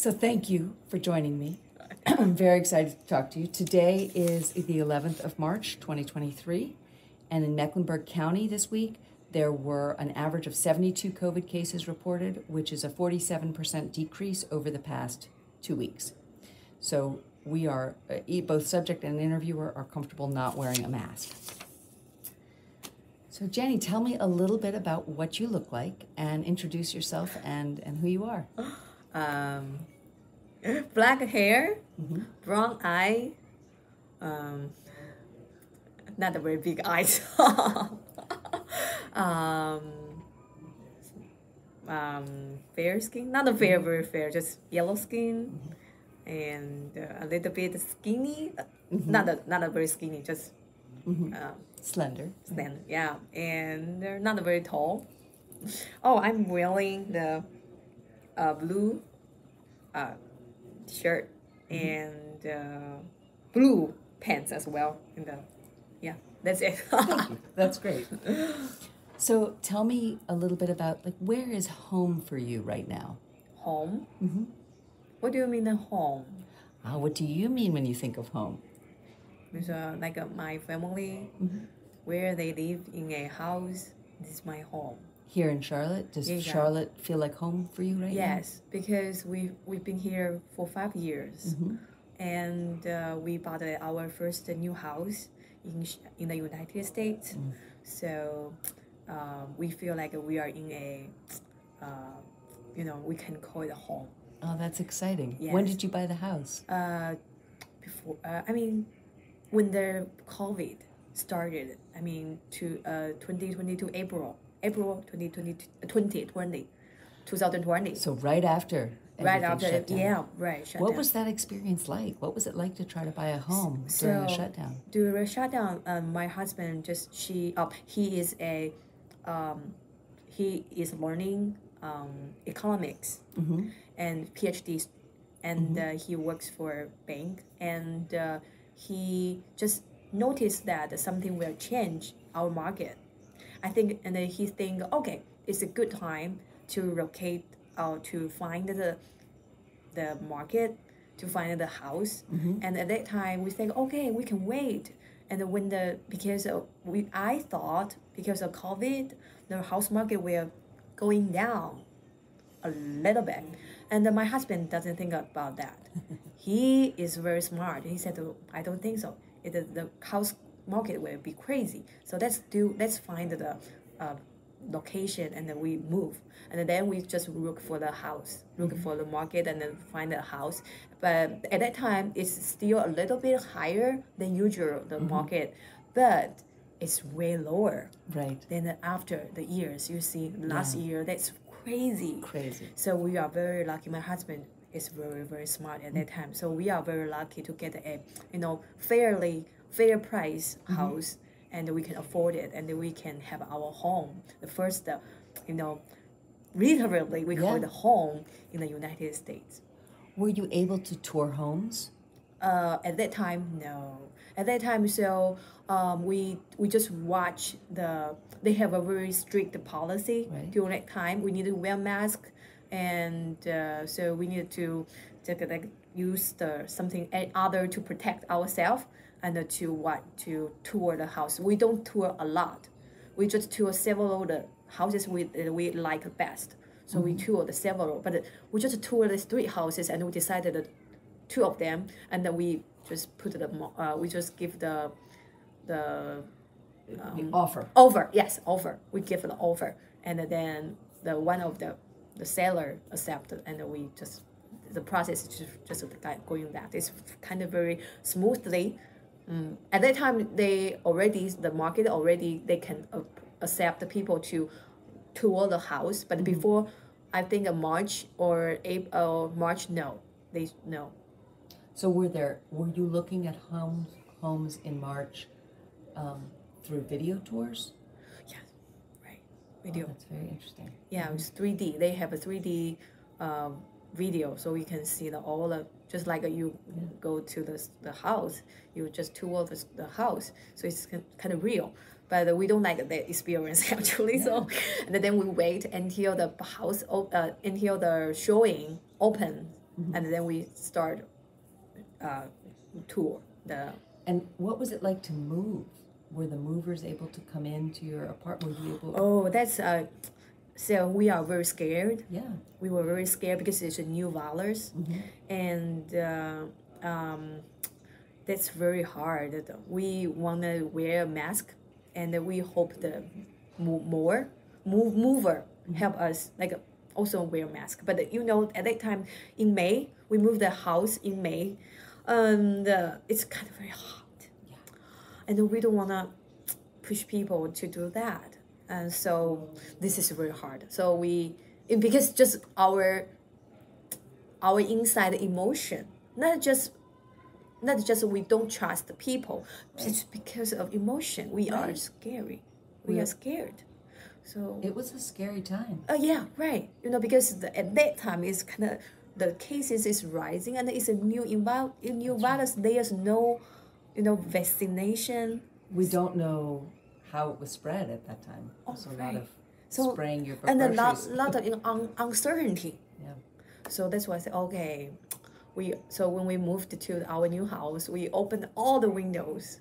So thank you for joining me. I'm very excited to talk to you. Today is the 11th of March, 2023, and in Mecklenburg County this week, there were an average of 72 COVID cases reported, which is a 47% decrease over the past 2 weeks. So we are, both subject and interviewer are comfortable not wearing a mask. So Jenny, tell me a little bit about what you look like and introduce yourself and who you are. Black hair, brown eye, not a very big eyes. Fair skin, not a very fair, just yellow skin, and a little bit skinny, not a very skinny, just Slender. slender, yeah, and they're not very tall. Oh, I'm wearing the blue shirt and blue pants as well. And yeah, that's it. Thank you. That's great. So tell me a little bit about, like, where is home for you right now? Home? What do you mean the home? What do you mean when you think of home? It's like my family, where they live in a house. This is my home. Here in Charlotte? Does Charlotte feel like home for you right now? Yes, because we've been here for 5 years, and we bought our first new house in the United States. So we feel like we are in a, we can call it a home. Oh, that's exciting. Yes. When did you buy the house? Before, when the COVID started, 2022 April 2020. So right after Right shut down. yeah, right. What was that experience like? What was it like to try to buy a home during the shutdown? During the shutdown, my husband he is learning economics and PhD, and he works for a bank, and he just noticed that something will change our market. I think, and then he think, okay, it's a good time to locate or to find the market, to find the house. And at that time we think, okay, we can wait. And when I thought because of COVID, the house market will going down a little bit. And my husband doesn't think about that. He is very smart. He said, I don't think so. The house market will be crazy. So let's find the location, and then we move. And then we just look for the house, look for the market, and then find the house. But at that time, it's still a little bit higher than usual, the market, but it's way lower. Right. Then after the years, you see last year, that's crazy. Crazy. So we are very lucky. My husband is very, very smart at that time. So we are very lucky to get a fair price house, and we can afford it, and we can have our home. The first, literally we call it home in the United States. Were you able to tour homes? At that time, no. At that time, so we just watch they have a very strict policy. Right. During that time. We need to wear mask, and so we needed to use something other to protect ourselves, and to tour the house. We don't tour a lot. We just tour several of the houses we like best. So we tour the several, but we just tour the 3 houses, and we decided that 2 of them, and then we just put we just give the Offer. Offer. We give the offer, and then the one of the seller accepted, and then we just the process is just going back. It's kind of very smoothly. At that time, the market already they can accept the people to tour the house, but before, I think March or April, March, no. So were you looking at homes in March through video tours? Yes, right. Video. Oh, that's very interesting. Yeah, it's 3D. They have a 3D video, so you can see just like you go to the house, you just tour the house, so it's kind of real. But we don't like that experience actually. Yeah. So and then we wait until the house until the showing open, and then we start tour the. And what was it like to move? Were the movers able to come into your apartment? Were you able? Oh, that's so we are very scared. Yeah. We were very scared because it's a new virus, and that's very hard. We want to wear a mask, and we hope the mover help us like also wear a mask. But at that time in May, we moved the house in May, and it's kind of very hot, and we don't want to push people to do that. And so this is very hard. So because just our inside emotion, not just we don't trust the people, it's because of emotion. We are scary. We are scared. So it was a scary time. Yeah, right. Because at that time it's kind of the cases is rising, and it's a new virus. There's no, vaccination. We don't know how it was spread at that time. So a lot of spraying your groceries. And a lot of uncertainty. Yeah. So that's why I said, okay, so when we moved to our new house, we opened all the windows.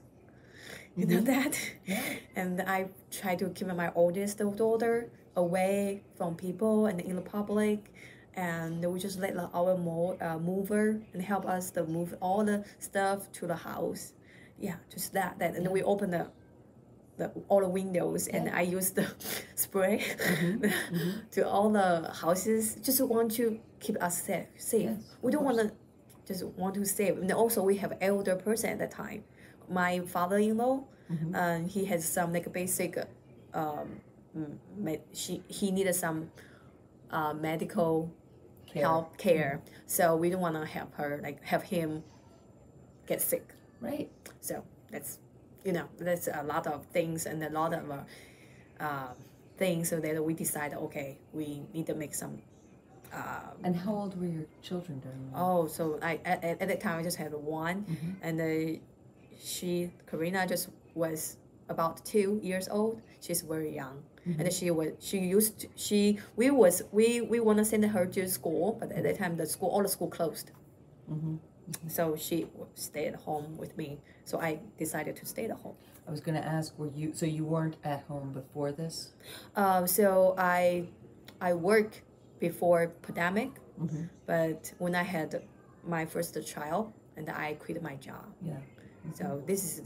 You know that? Yeah. And I try to keep my oldest daughter away from people and in the public. And we just let our mover and help us to move all the stuff to the house. Yeah, just that. And then we open all the windows, and I use the spray to all the houses. Just want to keep us safe. Yes, we don't want to just want to save. And also we have elder person at that time. My father-in-law, he has some like basic. He needed some medical care. So we don't want to have him get sick. Right. So that's a lot of things and a lot of things. So that we decided, okay, we need to make some. And how old were your children during that? Oh, so at that time I just had one, and Karina just was about 2 years old. She's very young, and we want to send her to school, but at that time all the school closed. So she stayed at home with me. So I decided to stay at home. I was going to ask, so you weren't at home before this? So I worked before pandemic, but when I had my first child, and I quit my job. Yeah. So this is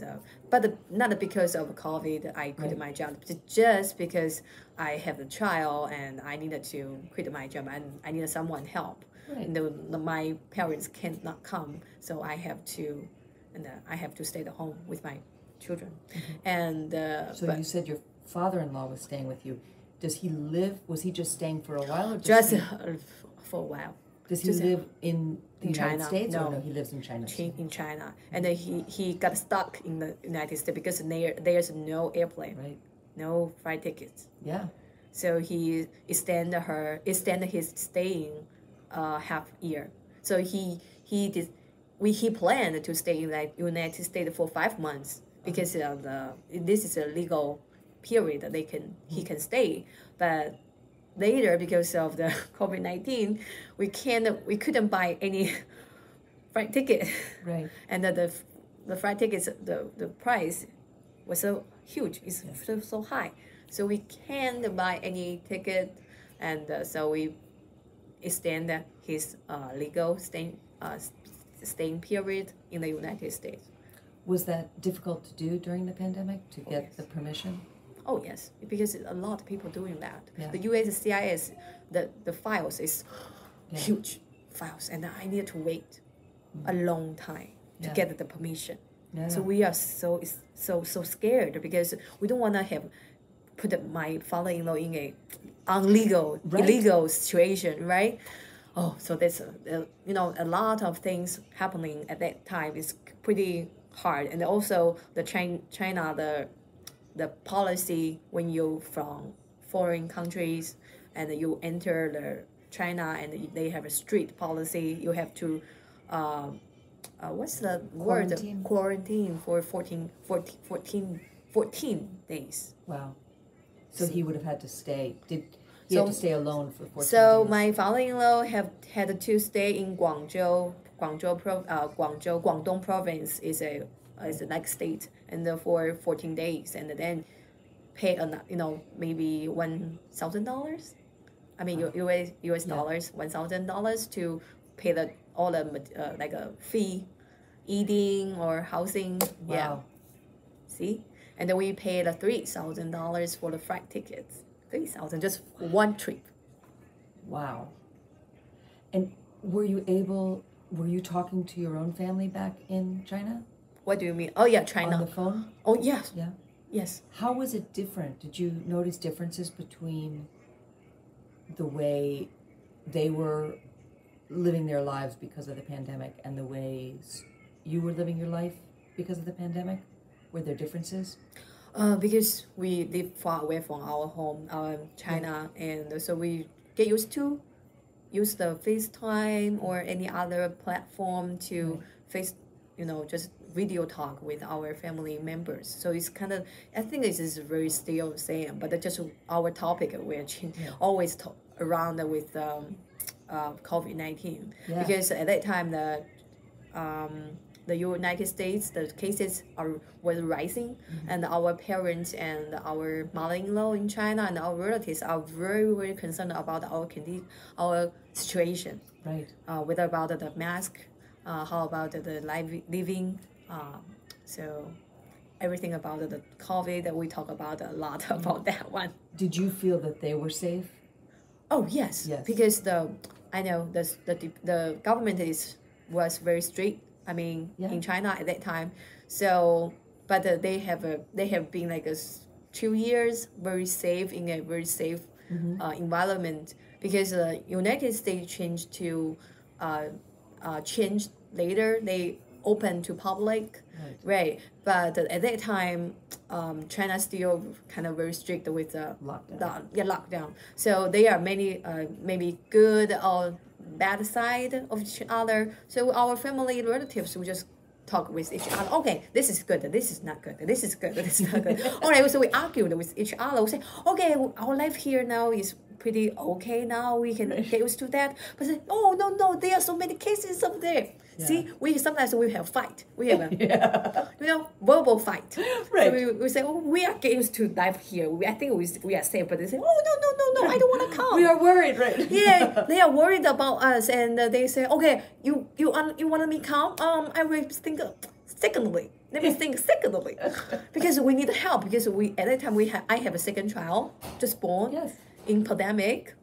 not because of COVID I quit my job, just because I have the child and I needed to quit my job and I needed someone help. Right. And my parents cannot come, so I have to stay at home with my children. And so you said your father-in-law was staying with you. Does he live? Was he just staying for a while, or just for a while? Does he live in the United China? States? No. Or no, he lives in China. In China, and then he got stuck in the United States because there's no airplane, right? No flight tickets. Yeah. So he extended his staying half year. So he planned to stay in the United States for 5 months because this is a legal period that he can stay, but later because of the COVID-19 we couldn't buy any flight ticket, right? And the flight tickets, the price was so huge, it's so high, so we can't buy any ticket, and so we extend his legal staying period in the United States. Was that difficult to do during the pandemic to get the permission? Oh yes, because a lot of people doing that. Yeah. The USCIS, the files is huge files, and I need to wait a long time to get the permission. Yeah. So we are so scared because we don't want to put my father-in-law in a illegal situation, right? Oh, so there's a lot of things happening at that time. It's pretty hard, and also the China the policy when you from foreign countries and you enter the China and they have a strict policy. You have to what's the word? Quarantine for 14 days. Wow. So he would have had to stay. He had to stay alone for 14 So days. my father-in-law had to stay in Guangzhou. Guangdong province is a next state, and for 14 days, and then pay maybe $1,000. I mean US dollars, $1,000 to pay all the like a fee, eating or housing. Wow. Yeah. See, and then we paid $3,000 for the flight tickets. 3,000 just one trip. Wow. And were you talking to your own family back in China? What do you mean? Oh yeah, China. On the phone? Oh yes. Yeah. Yes. How was it different? Did you notice differences between the way they were living their lives because of the pandemic and the ways you were living your life because of the pandemic? Were there differences? Because we live far away from our home, China, and so we get used to use the FaceTime or any other platform to just video talk with our family members. So it's kind of, I think it is very still the same, but that's just our topic, which always around with COVID-19. Yeah. Because at that time, the United States, the cases were rising, and our parents and our mother-in-law in China and our relatives are very, very concerned about our situation. Right. Whether about the mask, how about the living, so everything about the COVID that we talk about a lot about that one. Did you feel that they were safe? Oh yes, Yes. because I know the government was very strict. I mean, in China at that time. So, but they have been like 2 years very safe in a very safe environment, because the United States changed to change later. They open to public, right? But at that time, China still kind of very strict with the lockdown. So there are many maybe good or bad side of each other. So our family relatives will just talk with each other. Okay, this is good. This is not good. This is good. This is not good. All right. So we argued with each other. We say, okay, our life here now is pretty okay now. We can get used to that. But say, oh no, there are so many cases up there. Yeah. See, sometimes we have fight. We have a verbal fight. Right. So we say, oh, we are getting used to life here. I think we are safe. But they say, oh no, I don't want to come. We are worried, right? Yeah, they are worried about us, and they say, okay, you want me come? I will think secondly. Let me think secondly, because we need help. Because at that time I have a second child just born in pandemic.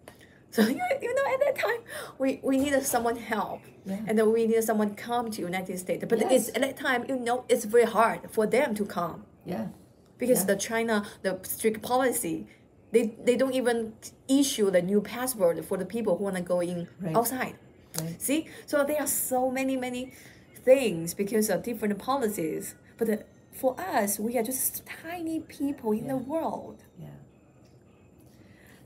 So at that time we needed someone help, and then we needed someone come to United States. But at that time, it's very hard for them to come. Yeah. Because the strict policy, they don't even issue the new passport for the people who want to go in outside. Right. See, so there are so many things because of different policies. But for us, we are just tiny people in the world. Yeah.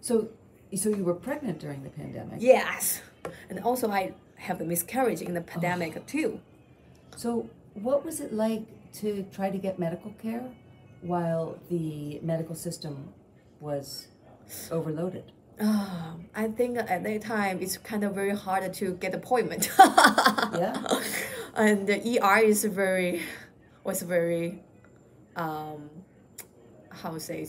So you were pregnant during the pandemic? Yes. And also I have a miscarriage in the pandemic too. So what was it like to try to get medical care while the medical system was overloaded? I think at that time it's kind of very hard to get appointment. And the ER was very it's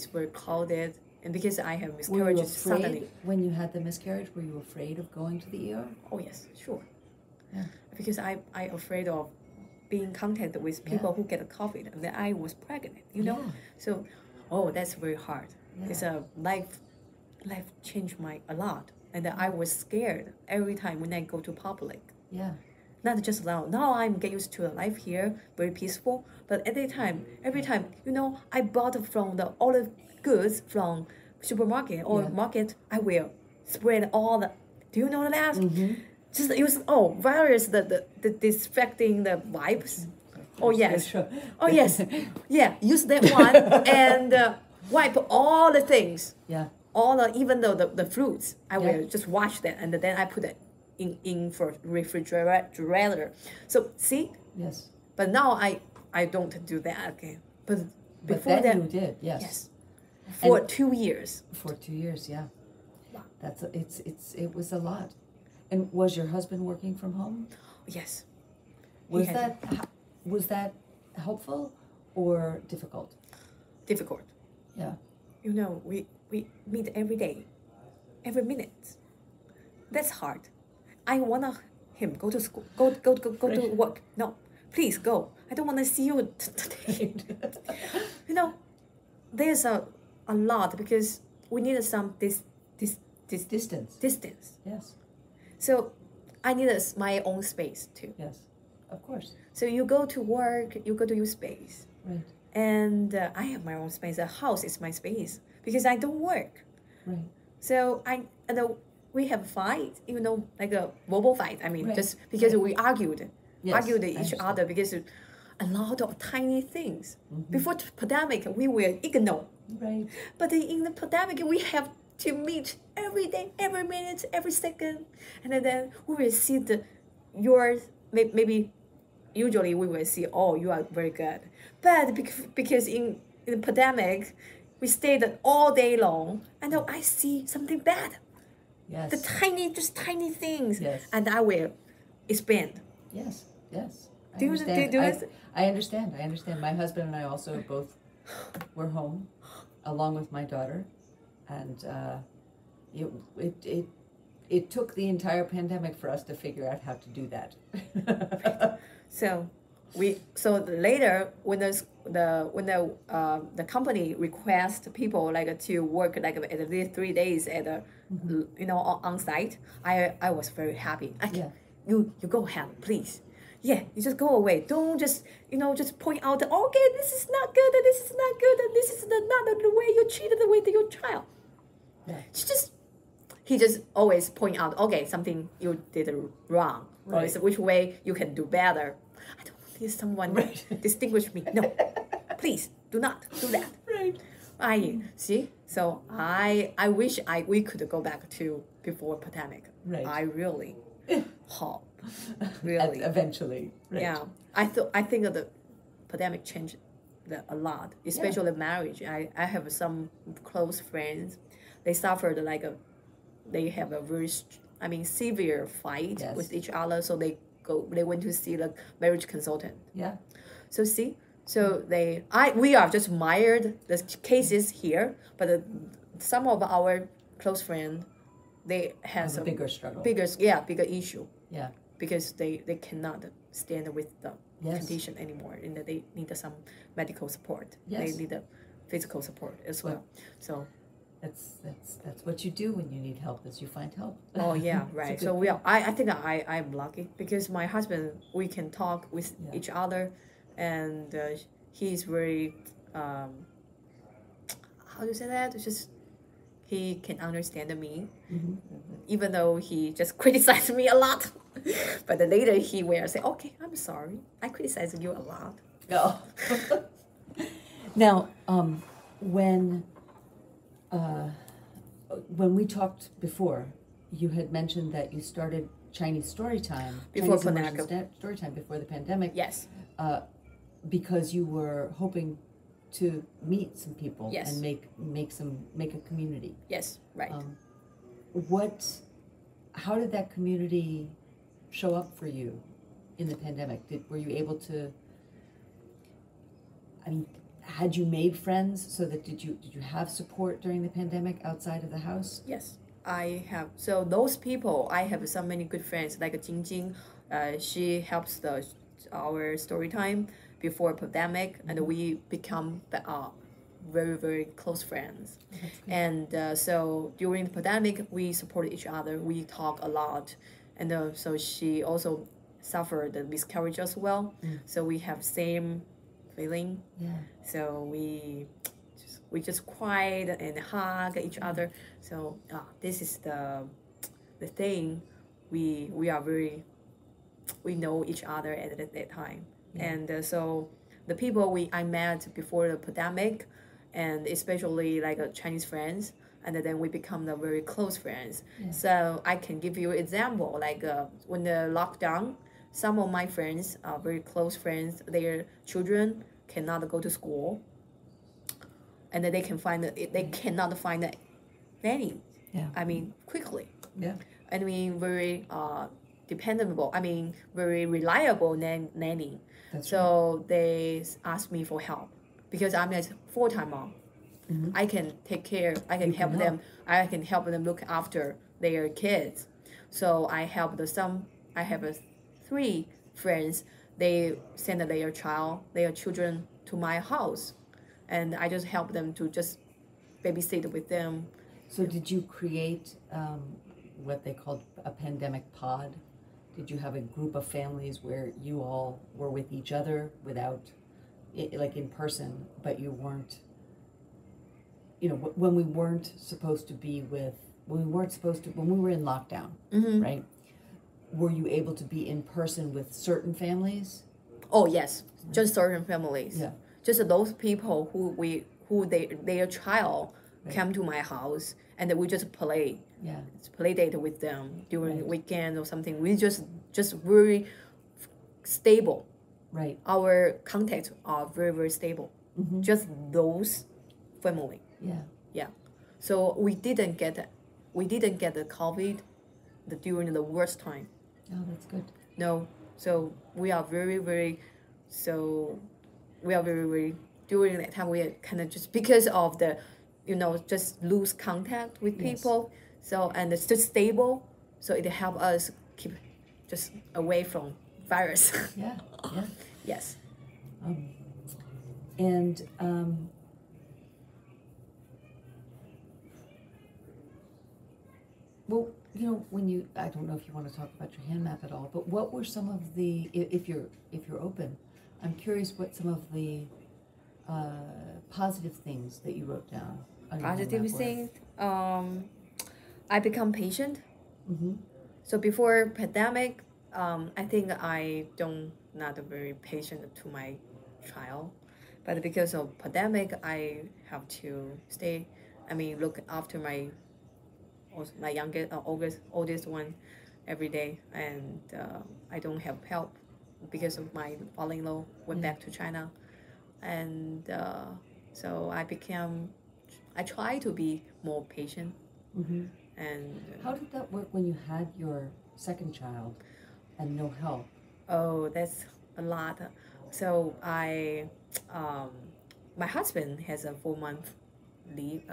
very crowded. And because I have miscarriages suddenly. When you had the miscarriage, were you afraid of going to the ER? Oh yes, sure. Yeah. Because I afraid of being contacted with people who get COVID, and then I was pregnant, So, that's very hard. Yeah. It's a life changed a lot, and I was scared every time when I go to public. Yeah. Not just now I'm get used to the life here, very peaceful. But at that time, every time, I bought from all the goods from supermarket or market, I will spread all the. Do you know that? Mm-hmm. Just use virus the disinfecting the wipes. Oh yes. Sure. Oh yes. Yeah. Use that one and wipe all the things. Yeah. Even though the fruits, I will just wash that and then I put it in for refrigerator. So see. Yes. But now I don't do that again. But before that you did. Yes. For 2 years. For 2 years, yeah. Wow. It was a lot. And was your husband working from home? Yes. Was that helpful or difficult? Difficult. Yeah. You know, we meet every day, every minute. That's hard. I wanna him go to school, go to work. No, please go. I don't want to see you today. You know, there's a lot because we need some Distance. distance. Yes. So I need my own space too. Yes. Of course. So you go to work, you go to your space. Right. And I have my own space. The house is my space because I don't work. Right. So we have fight, you know, like a verbal fight. I mean, Right. just because we argued Yes, I each understand. other because of a lot of tiny things. Before the pandemic, we were ignored. Right. But in the pandemic, we have to meet every day, every minute, every second, and then we will see maybe. Usually we will see, oh, you are very good. But because in the pandemic, we stayed all day long, and now I see something bad. Yes. Just tiny things. Yes. And I will expand. Yes. Yes. Do you I understand. I understand. My husband and I also both were home, along with my daughter, and it took the entire pandemic for us to figure out how to do that. So later when the company requests people like to work like at least 3 days at you know on site, I was very happy. Yeah. You go ahead, please. Yeah, you just go away. Don't just just point out that okay, this is not good, and this is not good, and this is not the way you treated with your child. Yeah. He just always point out, okay, something you did wrong, Right. or is which way you can do better. I don't need someone distinguish me. No, please do not do that. Right. I see. So I wish we could go back to before pandemic. Right. I really hope. Really. Eventually. Right. Yeah. I think that the pandemic changed a lot, especially marriage. I have some close friends. They suffered they have a very severe fight Yes. with each other, so they went to see the marriage consultant. Yeah. So we are just mired the cases here, but some of our close friends, they have a bigger struggle. bigger issue. Yeah. Because they cannot stand with the Yes. condition anymore, and that they need some medical support. Yes. They need the physical support as well. So That's what you do when you need help, is you find help. oh yeah, right. So I think I'm lucky because my husband, we can talk with each other, and he's very how do you say that? It's just he can understand me, even though he just criticized me a lot. But then later he will say, okay, I'm sorry, I criticized you a lot. No. Now, when we talked before, you had mentioned that you started Chinese Storytime Storytime before the pandemic. Yes. Because you were hoping to meet some people Yes. and make a community. Yes, right. How did that community show up for you in the pandemic? Were you able to? I mean, had you made friends so that did you have support during the pandemic outside of the house? Yes, I have. So those people, I have so many good friends like Jing. She helps our story time before pandemic, and we become very, very close friends. And so during the pandemic, we support each other. We talk a lot, and so she also suffered the miscarriage as well. So we have same feeling. Yeah. So we just cried and hug each other. So this is the thing. We are very, we know each other at that time. Yeah. And so the people I met before the pandemic, and especially like Chinese friends, and then we become the very close friends. Yeah. So I can give you an example, like when the lockdown, some of my friends are very close friends, their children cannot go to school, and then they cannot find a nanny. Yeah. I mean, quickly. Yeah. I mean, very dependable. I mean, very reliable nanny. That's so they asked me for help because I'm a full-time mom. Mm-hmm. I can take care. I can help them. I can help them look after their kids. So I helped some. I have 3 friends. They send their children to my house, and I just help them to just babysit with them. So did you create what they called a pandemic pod? Did you have a group of families where you all were with each other without, like in person, but you weren't, when we weren't supposed to be when we were in lockdown, Mm-hmm. right? Were you able to be in person with certain families? Oh yes, just certain families. Yeah. Just those people their child come to my house and we just play date with them during the weekend or something. We just very stable. Right. Our contacts are very, very stable. Mm-hmm. Just those family. Yeah. Yeah. So we didn't get the COVID during the worst time. Oh, that's good. No. So we are very, very during that time we are kind of just because of the just lose contact with people. So and it's just stable. So it help us keep just away from virus. Yeah. Yeah. Yes. Well, when I don't know if you want to talk about your hand map at all, but what were some of the, if you're open, I'm curious what some of the positive things that you wrote down on your hand Positive map were. things. I become patient. Mm-hmm. So before pandemic, I think I not very patient to my child, but because of pandemic, I have to look after my youngest, oldest one every day, and I don't have help because of my father-in-law went back to China, and so I try to be more patient. Mm-hmm. And how did that work when you had your second child and no help? Oh, that's a lot. So my husband has a 4-month leave,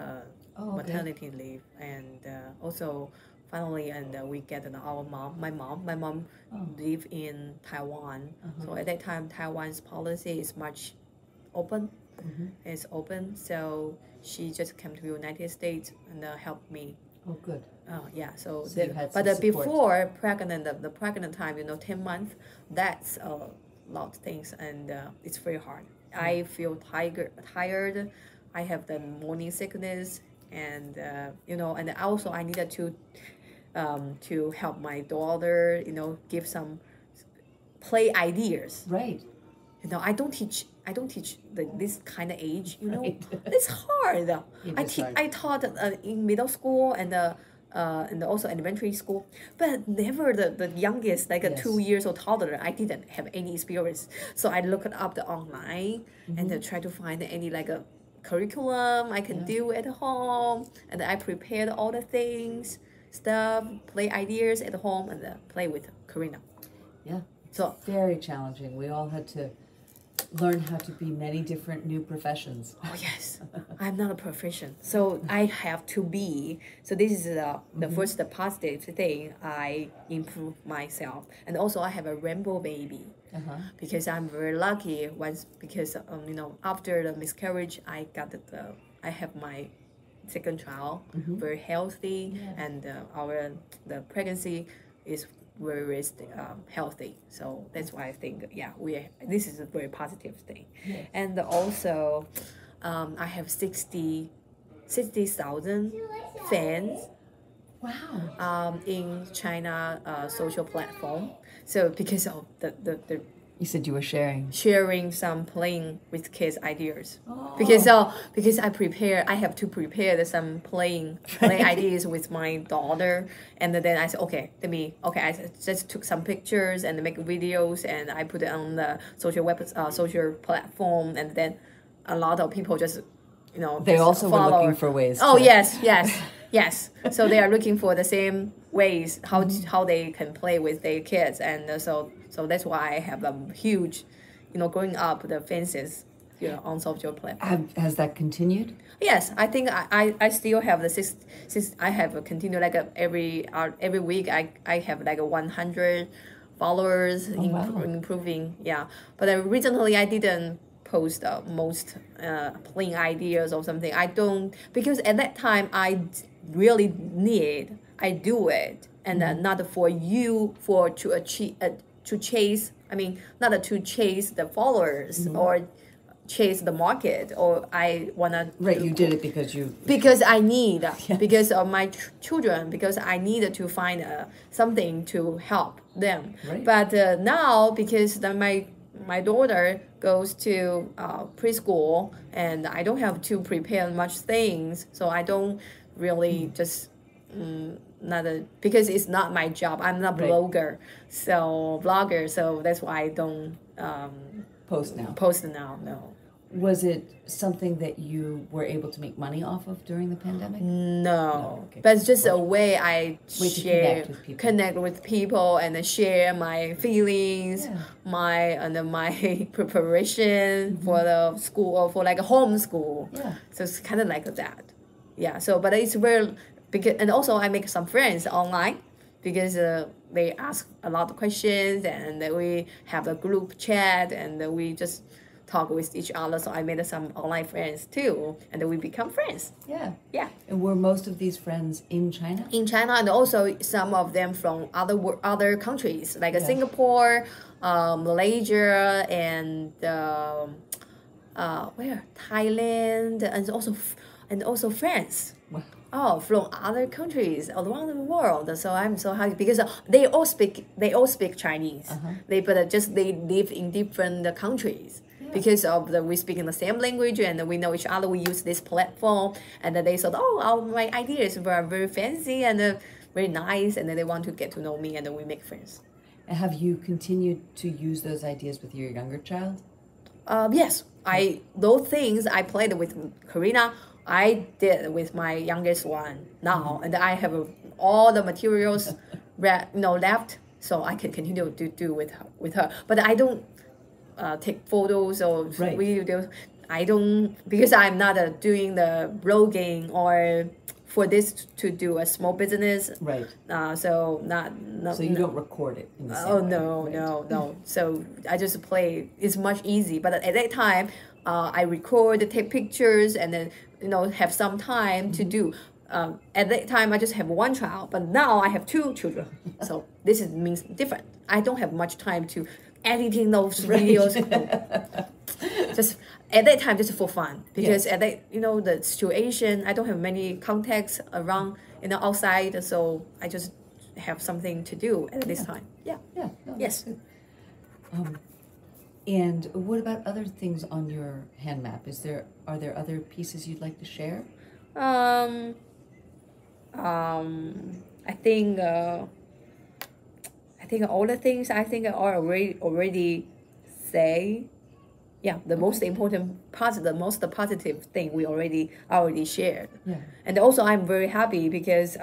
maternity leave, and also finally, and we get my mom live in Taiwan. So at that time, Taiwan's policy is much open. Mm-hmm. It's open, so she just came to the United States and helped me. Oh, good. Yeah. So you had some support. Before the pregnant time, 10 months, that's a lot of things, and it's very hard. I feel tired. I have the morning sickness, and and also I needed to help my daughter, give some play ideas. Right. I don't teach this kind of age. Right. It's hard. Hard. I taught in middle school and also elementary school, but never the youngest, like a 2 years old toddler. I didn't have any experience, so I looked up the online and then try to find any like a curriculum I can do at home, and I prepared all the things, play ideas at home, and play with Karina. Yeah. So very challenging. We all had to learn how to be many different new professions. Oh yes, I'm not a profession, so I have to be. So this is the first positive thing. I improve myself, and also I have a rainbow baby because I'm very lucky. Because after the miscarriage, I have my second child, very healthy, and the pregnancy is very healthy. So that's why I think this is a very positive thing. Yes. And also I have 60,000 fans. Wow. In China social platform. So because of the You said you were sharing some playing with kids ideas. Oh. Because I have to prepare some play ideas with my daughter, and then I said I just took some pictures and make videos, and I put it on the social platform, and then a lot of people just they also were looking for ways. Oh yes. Yes, so they are looking for the same ways how they can play with their kids, and so that's why I have a huge, growing up the fences, on social platform. Has that continued? Yes, I think I still have the six I have a continue like every week I have like a 100 followers wow. improving. Yeah, but recently I didn't post most plain ideas or something. I don't, because at that time really I do it, and not for you for to achieve to chase. I mean, not to chase the followers or chase the market, or I wanna. Right, you did it because I need because of my children, because I needed to find something to help them. Right. But now, because my daughter goes to preschool, and I don't have to prepare much things, so I don't really just because it's not my job. I'm not Right. blogger, so that's why I don't post now. Post now, no. Was it something that you were able to make money off of during the pandemic? No. Okay. But it's just a way I Way to connect with people, and share my feelings, Yeah. my preparation for the school, or for like a homeschool. Yeah. So it's kind of like that. Yeah. So, but it's very because, and also I make some friends online, because they ask a lot of questions, and we have a group chat, and we just talk with each other. So I made some online friends too, and then we become friends. Yeah. Yeah. And were most of these friends in China? In China, and also some of them from other countries like Singapore, Malaysia, and where Thailand, and also France. Wow. Oh, from other countries all around the world. So I'm so happy because they all speak Chinese. They live in different countries. Because of we speak in the same language, and we know each other. We use this platform, and then they thought, my ideas were very fancy and very nice, and then they want to get to know me, and then we make friends. And have you continued to use those ideas with your younger child? Yes, those things I played with Karina, I did with my youngest one now, and I have all the materials, left, so I can continue to do with her. But I don't take photos or videos. I don't, because I'm not doing the blogging or for this to do a small business. Right. So So you don't record it in the same way. No. So I just play. It's much easy. But at that time, I record, take pictures, and then have some time to do. At that time, I just have one child, but now I have two children. So this means different. I don't have much time to editing those videos. Just at that time, just for fun, because at that the situation, I don't have many contacts around outside, so I just have something to do at this time. Yeah. Yeah. No, yes. And what about other things on your hand map? Are there other pieces you'd like to share? I think all the things I are already say. Yeah, the most important part, the most positive thing we already shared. Yeah. And also I'm very happy because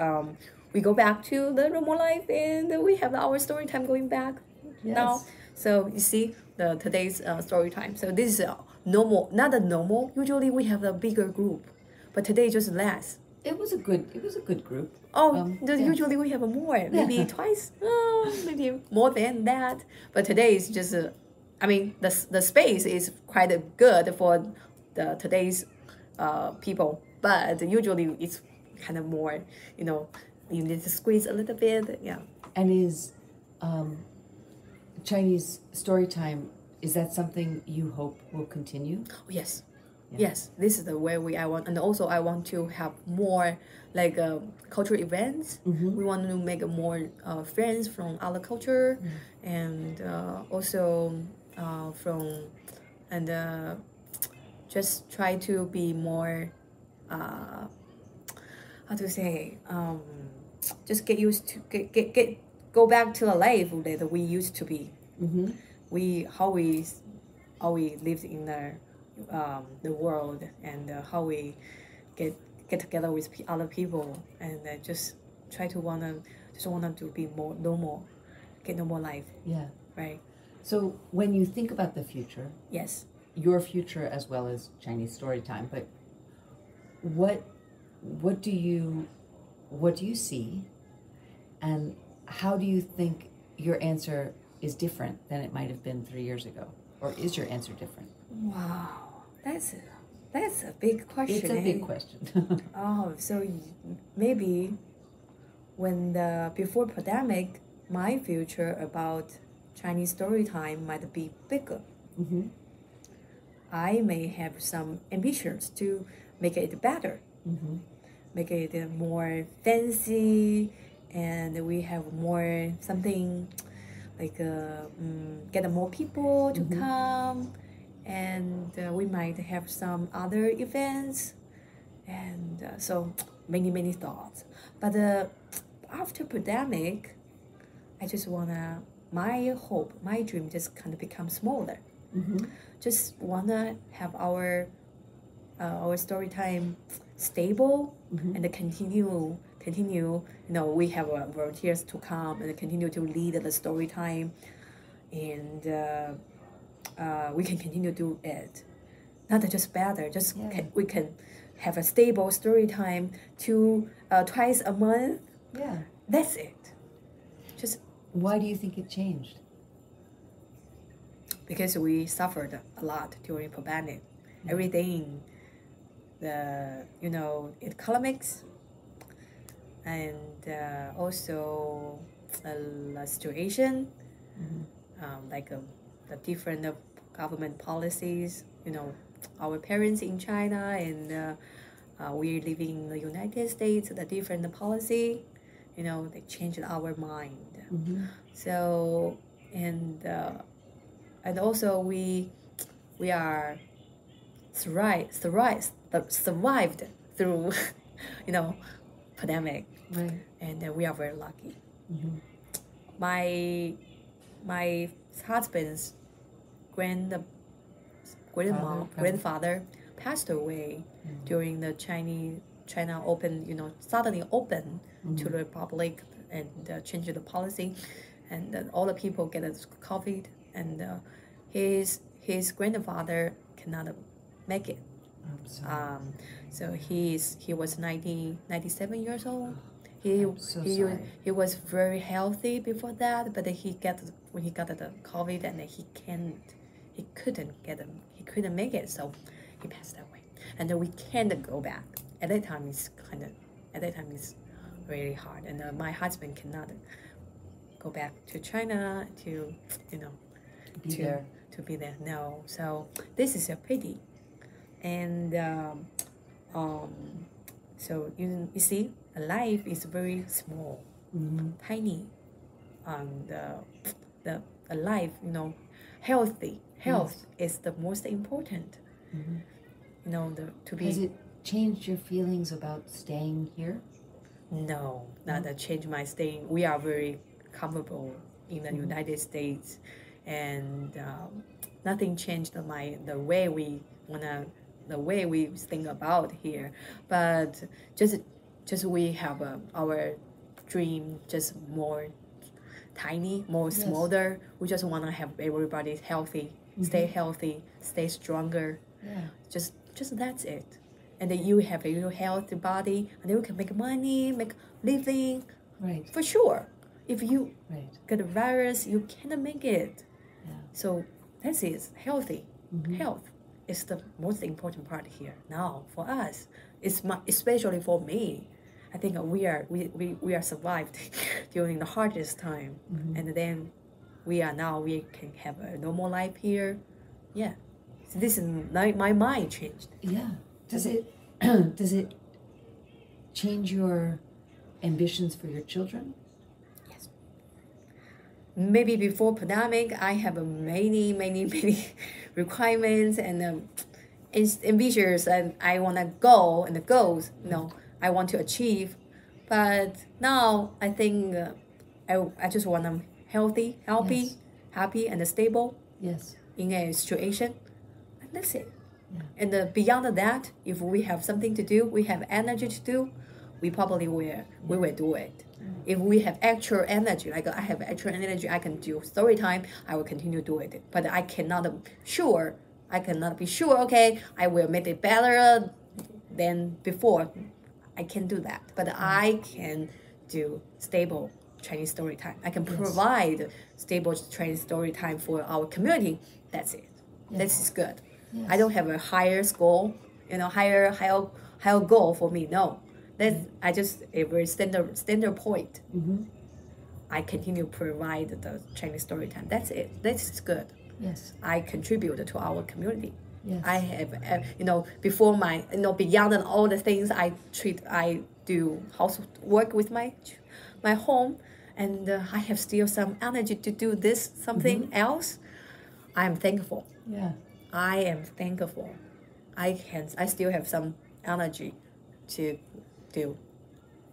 we go back to the normal life, and we have our story time going back now. So you see today's story time. So this is normal, not a normal. Usually we have a bigger group, but today just less. It was a good group. Usually we have more, maybe twice, maybe more than that. But today is just, the space is quite good for today's people. But usually it's kind of more, you need to squeeze a little bit, yeah. And is Chinese story time, is that something you hope will continue? Oh, yes. Yes, this is the way I want, and also I want to have more like cultural events. We want to make more friends from other culture, and also just try to be more how to say just get used to go back to the life that we used to be. How we lived in the world, and how we get together with other people and just try to wanna to be more normal, get normal life. Yeah. Right. So when you think about the future, Yes. your future as well as Chinese Storytime, but what do you see, and how do you think your answer is different than it might have been 3 years ago, or is your answer different? Wow, that's a big question. It's a big question. Oh, so maybe when before pandemic, my future about Chinese Storytime might be bigger. Mm-hmm. I may have some ambitions to make it better, Mm-hmm. make it more fancy, and we have more something like get more people to Mm-hmm. come, and we might have some other events, and so many thoughts. But after pandemic, I just wanna my hope, my dream just kind of become smaller. Mm-hmm. Just wanna have our story time stable, Mm-hmm. and continue. You know, we have volunteers to come and continue to lead the story time, and we can continue to do it. Not just better, just we can have a stable story time twice a month. Yeah. That's it. Just Why do you think it changed? because we suffered a lot during pandemic. Mm-hmm. Everything, the economics, and also the situation, like the different government policies. Our parents in China, and we're living in the United States. The different policy, they changed our mind. Mm-hmm. So and also we are survived through pandemic, Right. and we are very lucky. Mm-hmm. My husband's grandfather passed away during the China open, suddenly open to the public, and changed the policy, and all the people get COVID, and his grandfather cannot make it. I'm sorry. So he was 97 years old. He was very healthy before that, but when he got the COVID, and he couldn't make it, so he passed away, and then we can't go back. At that time it's really hard, and my husband cannot go back to China to be there. No, so this is a pity, and so you see, life is very small, tiny, and the life, health is the most important. To be. Has it changed your feelings about staying here? No, not that change my staying. We are very comfortable in the United States, and nothing changed the way we think about here. But just we have our dream just more tiny, more smaller. We just want to have everybody healthy, stay healthy, stay stronger. Yeah. Just that's it. And then you have a healthy body, and then you can make money, make living. Right. For sure. If you Right. get a virus, you cannot make it. Yeah. So that's it. Healthy. Health is the most important part here now for us. Especially for me. I think we are survived during the hardest time, and then we can have a normal life here. Yeah. So this is my mind changed. Yeah. Does it change your ambitions for your children? Yes. Maybe before pandemic, I have many requirements and ambitions, and I want to go, and the goals, I want to achieve. But now I think I just want them healthy, Yes. happy, and stable. Yes. In a situation, and that's it. And beyond that, if we have something to do, we have energy to do, we probably will do it. If we have actual energy, like I have actual energy, I can do story time, I will continue to do it. But I cannot be sure, okay, I will make it better than before. I can't do that. But I can do stable Chinese story time. I can provide stable Chinese story time for our community. That's it. This is good. Yes. I don't have a higher goal, higher goal for me. No. I just a very standard point. I continue to provide the Chinese story time. That's it. That's good. Yes. I contribute to our community. Yes. I have, before my, beyond all the things I do housework with my home, and I have still some energy to do something else. I'm thankful. Yeah. I am thankful. I still have some energy to do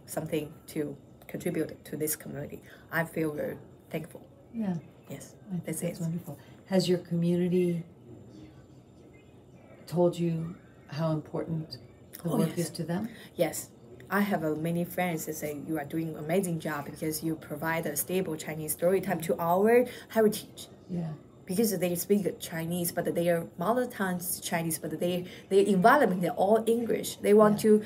something to contribute to this community. I feel very thankful. Yeah. Yes. That's wonderful. Has your community told you how important the work is to them? Yes. I have many friends that say you are doing an amazing job because you provide a stable Chinese story time to our heritage. Yeah. Because they speak Chinese, but their mother tongue is Chinese, but their environment, they're all English. They want to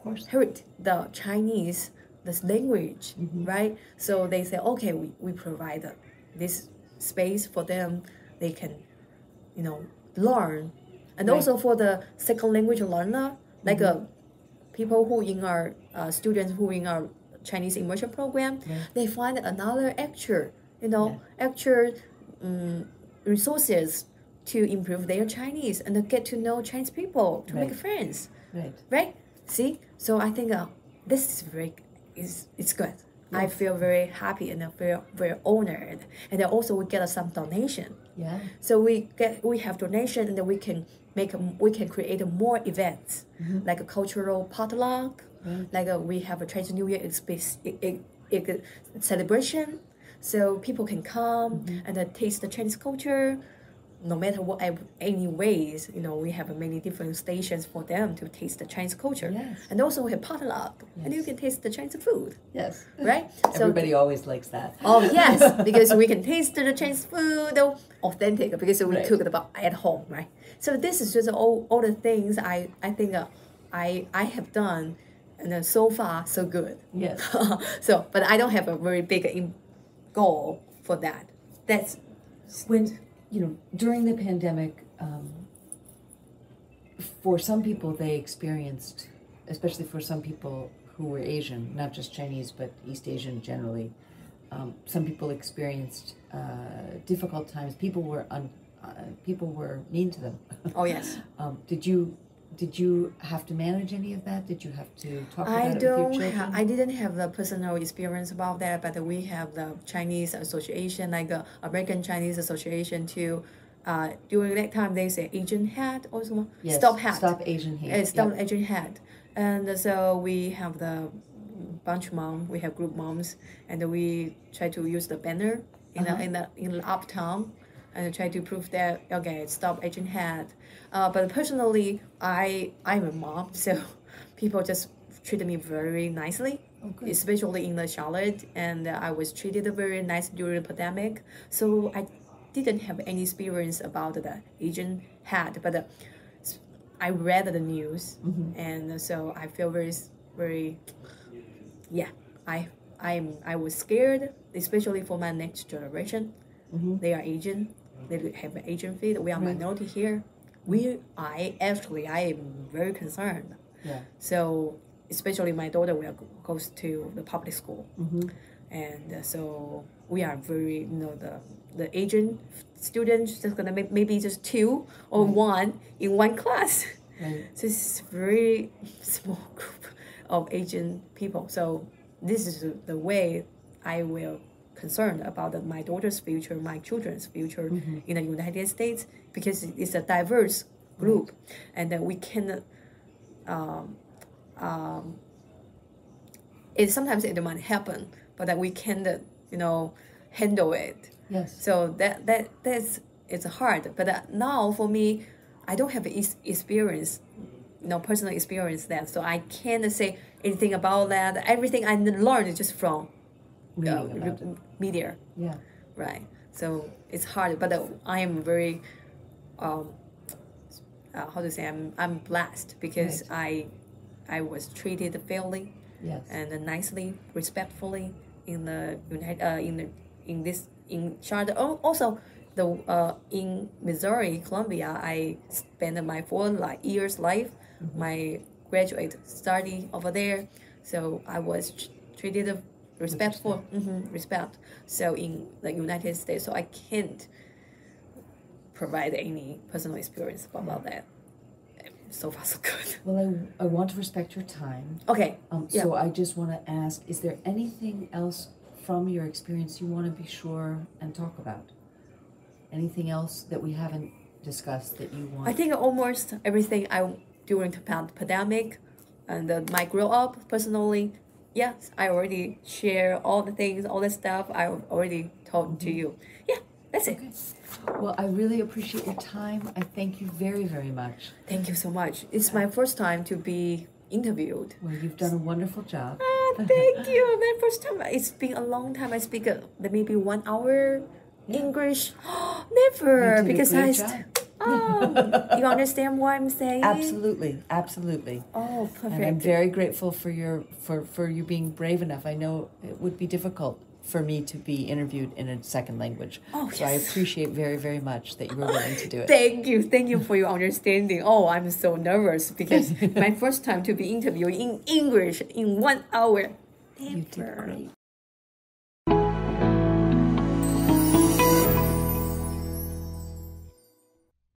inherit the Chinese, this language, right? So they say, okay, we provide this space for them. They can, learn. And also for the second language learner, like people who in our students who in our Chinese immersion program, they find another actual resources to improve their Chinese and get to know Chinese people, to make friends. Right? See? So I think this is it's good. Yes. I feel very happy and I feel very honored. And then also we get some donation. Yeah. So we have donation, and then we can create more events, like a cultural potluck, like we have a Chinese New Year celebration, so people can come and taste the Chinese culture. No matter what, any ways, we have many different stations for them to taste the Chinese culture. Yes. And also we have potluck, and you can taste the Chinese food. Yes. Right? Everybody always likes that. Oh, yes, because we can taste the Chinese food, authentic, because we cook it at home, right? So this is just all the things I think I have done, and so far, so good. Yes. But I don't have a very big goal for that. That's when... during the pandemic, for some people they experienced, especially for some people who were Asian, not just Chinese, but East Asian generally, some people experienced difficult times. People were mean to them. Oh, yes. Did you have to manage any of that? Did you have to talk about it with your children? I didn't have the personal experience about that, but we have the Chinese Association, like the American Chinese Association too. During that time, they say Asian hat or something. Yes, Stop hat. Stop Asian hate. Stop Asian hat. And so we have the bunch mom, we have group moms, and we try to use the banner in the uptown, and try to prove that, okay, stop Asian hat. But personally, I'm a mom, so people just treated me very nicely, especially in the Charlotte, and I was treated very nice during the pandemic. So I didn't have any experience about the Asian hat, but I read the news, and so I feel very, I was scared, especially for my next generation. They are Asian. They have an Asian faith. We are minority here. I am very concerned. Yeah. So especially my daughter goes to the public school, and so we are very the Asian students just gonna maybe just 2 or 1 in one class. Right. So it's very small group of Asian people. So this is the way I will concerned about my daughter's future, my children's future in the United States, because it's a diverse group, and that we can. Sometimes it might happen, but that we can, handle it. Yes. So that's it's hard. But now for me, I don't have experience, personal experience that, so I can't say anything about that. Everything I learned is just from media. Yeah. Right. So it's hard, but I am very, how to say, I'm blessed because I was treated fairly, yes, and nicely, respectfully in the in Charlotte. Also, in Missouri, Columbia, I spent my 4 years life, my graduate study over there. So I was treated respectful, respect. So in the United States, so I can't provide any personal experience about that. So far, so good. Well, I want to respect your time. Okay. So I just want to ask, is there anything else from your experience you want to be sure and talk about? Anything else that we haven't discussed that you want? I think almost everything during the pandemic and my grow up personally. Yes, I already share all the things, all the stuff I already told to you. Yeah, that's it. Well, I really appreciate your time. I thank you very, very much. Thank you so much. It's my first time to be interviewed. Well, you've done a wonderful job. Thank you. My first time. It's been a long time. I speak maybe 1 hour English. Never, because you understand what I'm saying? Absolutely, absolutely. Oh, perfect. And I'm very grateful for you being brave enough. I know it would be difficult for me to be interviewed in a second language. Oh, so I appreciate very, very much that you were willing to do it. Thank you for your understanding. Oh, I'm so nervous because my first time to be interviewed in English in 1 hour. You did great.